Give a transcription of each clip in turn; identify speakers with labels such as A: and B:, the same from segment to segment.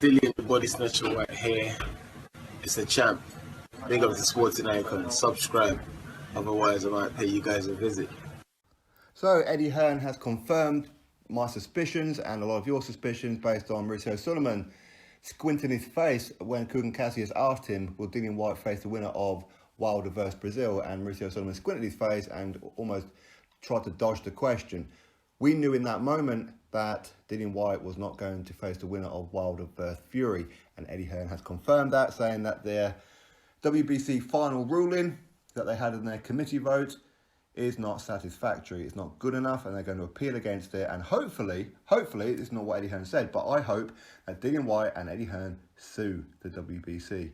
A: Dillian the Body Snatcher White here. It's a champ. Big up to Sporting Icon. Subscribe. Otherwise, I might pay you guys a visit.
B: So Eddie Hearn has confirmed my suspicions and a lot of your suspicions based on Mauricio Sulaiman squinting his face when Kugan Cassius asked him, will Dillian Whyte face the winner of Wilder vs Breazeale? And Mauricio Sulaiman squinted his face and almost tried to dodge the question. We knew in that moment that Dillian Whyte was not going to face the winner of Wilder vs Fury, and Eddie Hearn has confirmed that, saying that their WBC final ruling that they had in their committee vote is not satisfactory. It's not good enough, and they're going to appeal against it. And hopefully, this is not what Eddie Hearn said, but I hope that Dillian Whyte and Eddie Hearn sue the WBC.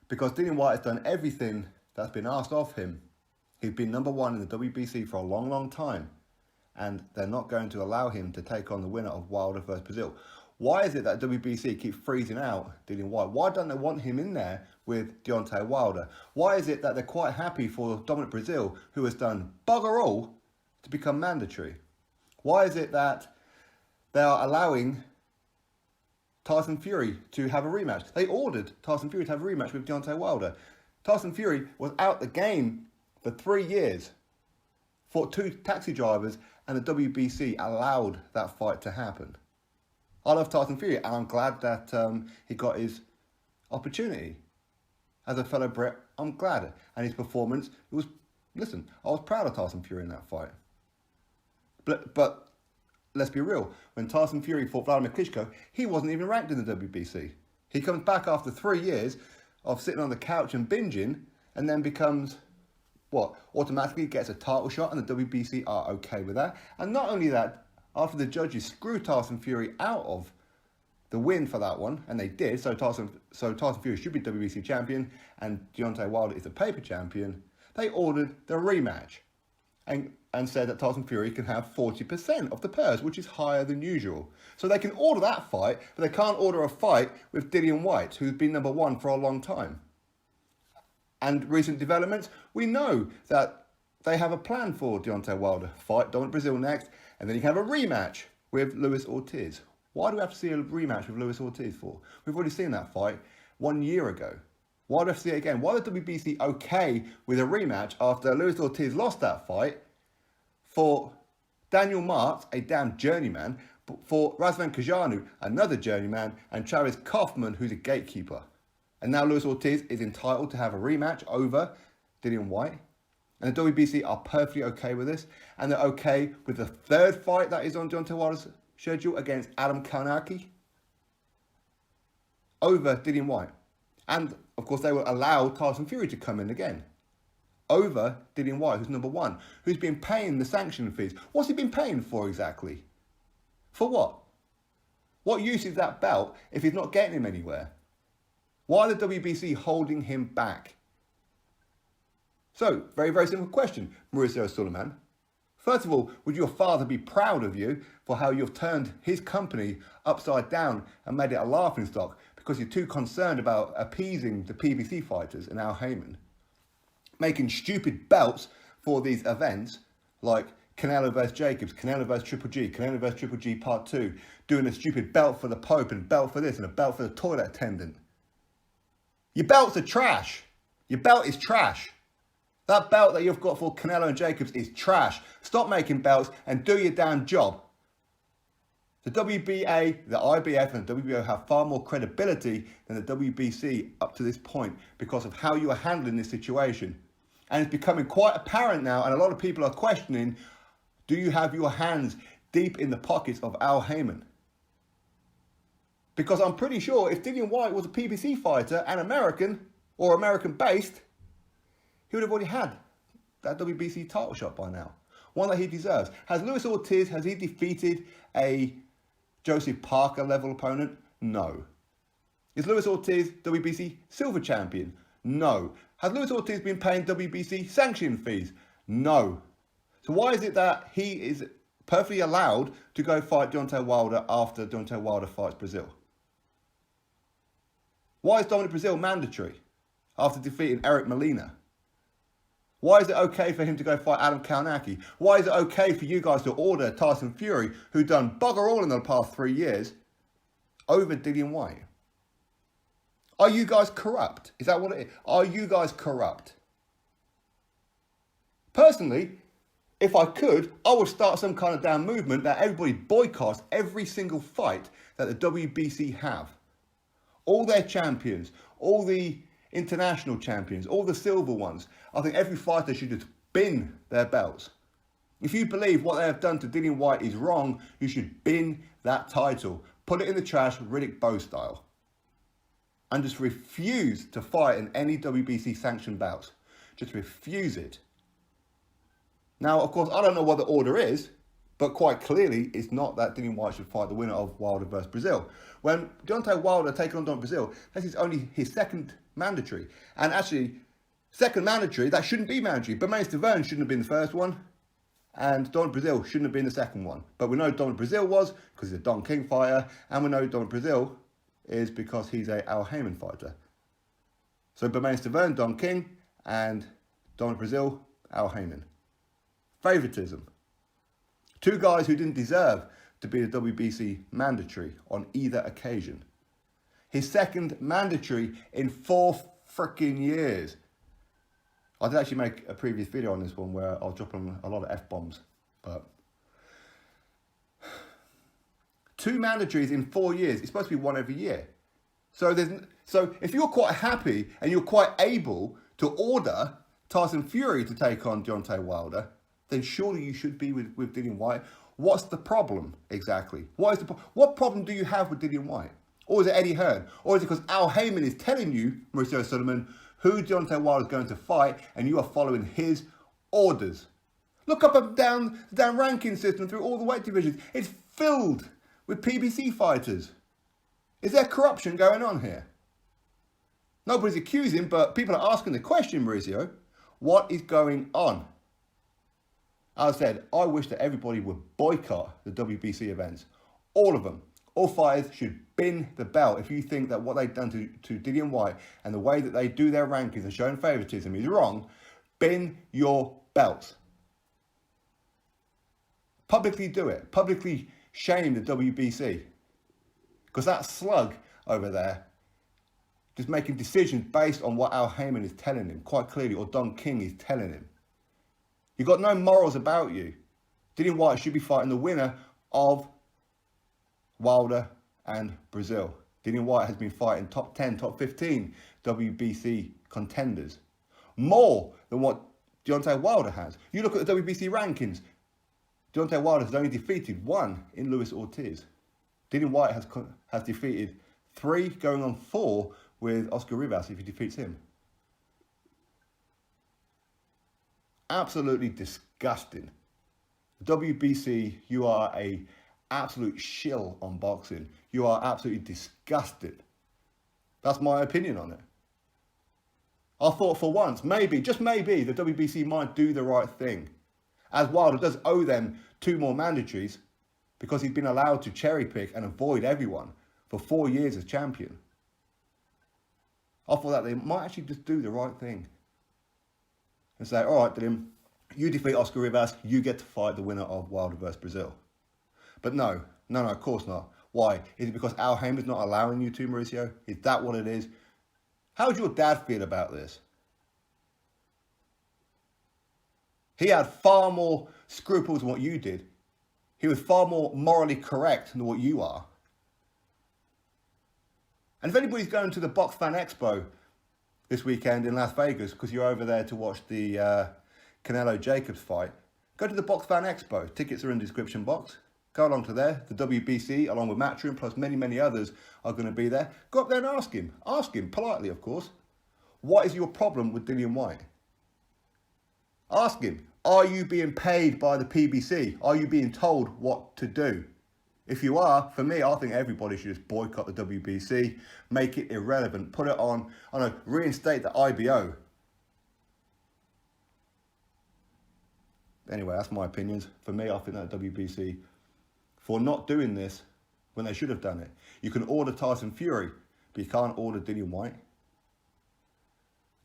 B: Because Dillian Whyte has done everything that's been asked of him. He's been number one in the WBC for a long, long time. And they're not going to allow him to take on the winner of Wilder vs Breazeale. Why is it that WBC keeps freezing out Dillian Whyte? Why don't they want him in there with Deontay Wilder? Why is it that they're quite happy for Dominic Breazeale, who has done bugger all, to become mandatory? Why is it that they are allowing Tyson Fury to have a rematch? They ordered Tyson Fury to have a rematch with Deontay Wilder. Tyson Fury was out the game for 3 years, fought 2 taxi drivers, and the WBC allowed that fight to happen. I love Tyson Fury, and I'm glad that he got his opportunity. As a fellow Brit, I'm glad. And his performance, I was proud of Tyson Fury in that fight. But let's be real, when Tyson Fury fought Vladimir Klitschko, he wasn't even ranked in the WBC. He comes back after 3 years of sitting on the couch and binging, and then becomes, automatically gets a title shot, and the WBC are okay with that. And not only that, after the judges screwed Tyson Fury out of the win for that one, and they did, so Tyson Fury should be WBC champion, and Deontay Wilder is the paper champion, they ordered the rematch, and said that Tyson Fury can have 40% of the purse, which is higher than usual. So they can order that fight, but they can't order a fight with Dillian Whyte, who's been number one for a long time. And recent developments, we know that they have a plan for Deontay Wilder. Fight Dominic Breazeale next, and then you can have a rematch with Luis Ortiz. Why do we have to see a rematch with Luis Ortiz for? We've already seen that fight 1 year ago. Why do we have to see it again? Why is the WBC okay with a rematch after Luis Ortiz lost that fight for Daniel Marks, a damn journeyman, for Razvan Kajanu, another journeyman, and Travis Kaufman, who's a gatekeeper? And now Luis Ortiz is entitled to have a rematch over Dillian Whyte. And the WBC are perfectly okay with this. And they're okay with the third fight that is on Deontay Wilder's schedule against Adam Kownacki over Dillian Whyte. And, of course, they will allow Tyson Fury to come in again over Dillian Whyte, who's number one, who's been paying the sanction fees. What's he been paying for exactly? For what? What use is that belt if he's not getting him anywhere? Why are the WBC holding him back? So, very, very simple question, Mauricio Sulaiman. First of all, would your father be proud of you for how you've turned his company upside down and made it a laughingstock because you're too concerned about appeasing the PBC fighters and Al Heyman? Making stupid belts for these events like Canelo vs Jacobs, Canelo vs Triple G, Canelo vs Triple G Part 2, doing a stupid belt for the Pope and a belt for this and a belt for the toilet attendant. Your belts are trash. Your belt is trash. That belt that you've got for Canelo and Jacobs is trash. Stop making belts and do your damn job. The WBA, the IBF and the WBO have far more credibility than the WBC up to this point because of how you are handling this situation. And it's becoming quite apparent now, and a lot of people are questioning, do you have your hands deep in the pockets of Al Heyman? Because I'm pretty sure if Dillian Whyte was a PBC fighter and American, or American-based, he would have already had that WBC title shot by now. One that he deserves. Has Luis Ortiz, has he defeated a Joseph Parker level opponent? No. Is Luis Ortiz WBC silver champion? No. Has Luis Ortiz been paying WBC sanction fees? No. So why is it that he is perfectly allowed to go fight Deontay Wilder after Deontay Wilder fights Breazeale? Why is Dominic Breazeale mandatory after defeating Eric Molina? Why is it okay for him to go fight Adam Kownacki? Why is it okay for you guys to order Tyson Fury, who done bugger all in the past 3 years, over Dillian Whyte? Are you guys corrupt? Is that what it is? Are you guys corrupt? Personally, if I could, I would start some kind of damn movement that everybody boycotts every single fight that the WBC have. All their champions, all the international champions, all the silver ones. I think every fighter should just bin their belts. If you believe what they have done to Dillian Whyte is wrong, you should bin that title. Put it in the trash, Riddick Bowe style. And just refuse to fight in any WBC sanctioned bouts. Just refuse it. Now, of course, I don't know what the order is, but quite clearly, it's not that Dillian Whyte should fight the winner of Wilder versus Breazeale. When Deontay Wilder taking on Dominic Breazeale, this is only his second mandatory. And actually, second mandatory, that shouldn't be mandatory. Dominic Breazeale shouldn't have been the first one. And Dominic Breazeale shouldn't have been the second one. But we know Dominic Breazeale was, because he's a Don King fighter. And we know Dominic Breazeale is because he's a Al Haymon fighter. So Dominic Breazeale, Don King, and Dominic Breazeale, Al Haymon. Favoritism. Two guys who didn't deserve to be the WBC mandatory on either occasion. His second mandatory in 4 freaking years. I did actually make a previous video on this one where I'll drop on a lot of F-bombs. But 2 mandatories in 4 years. It's supposed to be 1 every year. So if you're quite happy and you're quite able to order Tyson Fury to take on Deontay Wilder, then surely you should be with Dillian Whyte. What's the problem exactly? What problem do you have with Dillian Whyte? Or is it Eddie Hearn? Or is it because Al Haymon is telling you, Mauricio Sullivan, who Deontay Wilder is going to fight and you are following his orders? Look up and down the damn ranking system through all the weight divisions. It's filled with PBC fighters. Is there corruption going on here? Nobody's accusing, but people are asking the question, Mauricio. What is going on? As I said, I wish that everybody would boycott the WBC events. All of them. All fighters should bin the belt. If you think that what they've done to Dillian Whyte and the way that they do their rankings and showing favouritism is wrong, bin your belts. Publicly do it. Publicly shame the WBC. Because that slug over there just making decisions based on what Al Haymon is telling him, quite clearly, or Don King is telling him. You've got no morals about you. Dillian Whyte should be fighting the winner of Wilder and Breazeale. Dillian Whyte has been fighting top 10, top 15 WBC contenders. More than what Deontay Wilder has. You look at the WBC rankings. Deontay Wilder has only defeated 1 in Luis Ortiz. Dillian Whyte has defeated 3, going on 4 with Oscar Rivas if he defeats him. Absolutely disgusting. WBC, you are a absolute shill on boxing. You are absolutely disgusted. That's my opinion on it. I thought for once, maybe, just maybe, the WBC might do the right thing. As Wilder does owe them 2 more mandatories because he's been allowed to cherry pick and avoid everyone for 4 years as champion. I thought that they might actually just do the right thing. And say, all right, Dillian, you defeat Oscar Rivas, you get to fight the winner of Wilder versus Breazeale. But no, of course not. Why? Is it because Al Haymon's not allowing you to, Mauricio? Is that what it is? How would your dad feel about this? He had far more scruples than what you did. He was far more morally correct than what you are. And if anybody's going to the Box Fan Expo this weekend in Las Vegas, because you're over there to watch the Canelo-Jacobs fight, go to the Box Fan Expo. Tickets are in the description box. Go along to there. The WBC, along with Matchroom, plus many, many others are going to be there. Go up there and ask him. Ask him, politely, of course. What is your problem with Dillian Whyte? Ask him, are you being paid by the PBC? Are you being told what to do? If you are, for me, I think everybody should just boycott the WBC, make it irrelevant, put it on, reinstate the IBO. Anyway, that's my opinions. For me, I think that WBC, for not doing this when they should have done it. You can order Tyson Fury, but you can't order Dillian Whyte.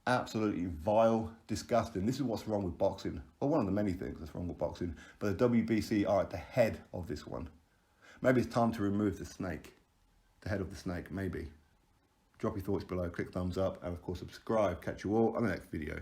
B: Absolutely vile, disgusting. This is what's wrong with boxing. Well, one of the many things that's wrong with boxing, but the WBC are at the head of this one. Maybe it's time to remove the snake. the head of the snake, maybe. Drop your thoughts below, click thumbs up, and of course subscribe. Catch you all on the next video.